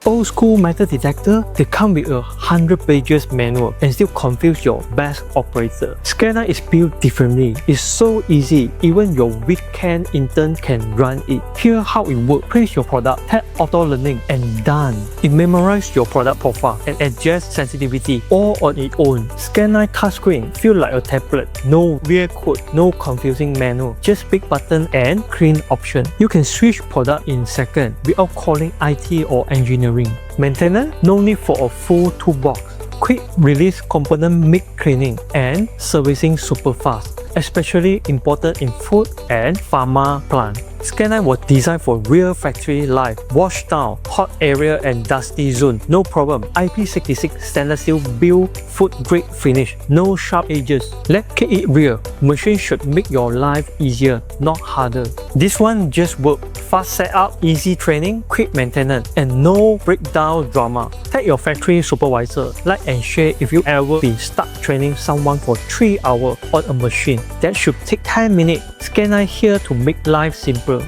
Old school metal detector, they come with a 100 pages manual and still confuse your best operator. Scanline is built differently. It's so easy, even your weekend intern can run it. Here how it works. Place your product, tap auto learning and done. It memorizes your product profile and adjusts sensitivity all on its own. Scanline touchscreen feel like a tablet. No weird code, no confusing manual. Just big button and clean option. You can switch product in seconds without calling IT or engineering. Maintenance? No need for a full toolbox. Quick release component make cleaning and servicing super fast, especially important in food and pharma plant. Scanline was designed for real factory life, wash down, hot area and dusty zone, no problem. IP66 stainless steel build food grade finish, no sharp edges. Let's keep it real. Machine should make your life easier, not harder. This one just work. Fast setup, easy training, quick maintenance, and no breakdown drama. Tag your factory supervisor, like and share if you ever been stuck training someone for 3 hours on a machine that should take 10 minutes. Scanline here to make life simple.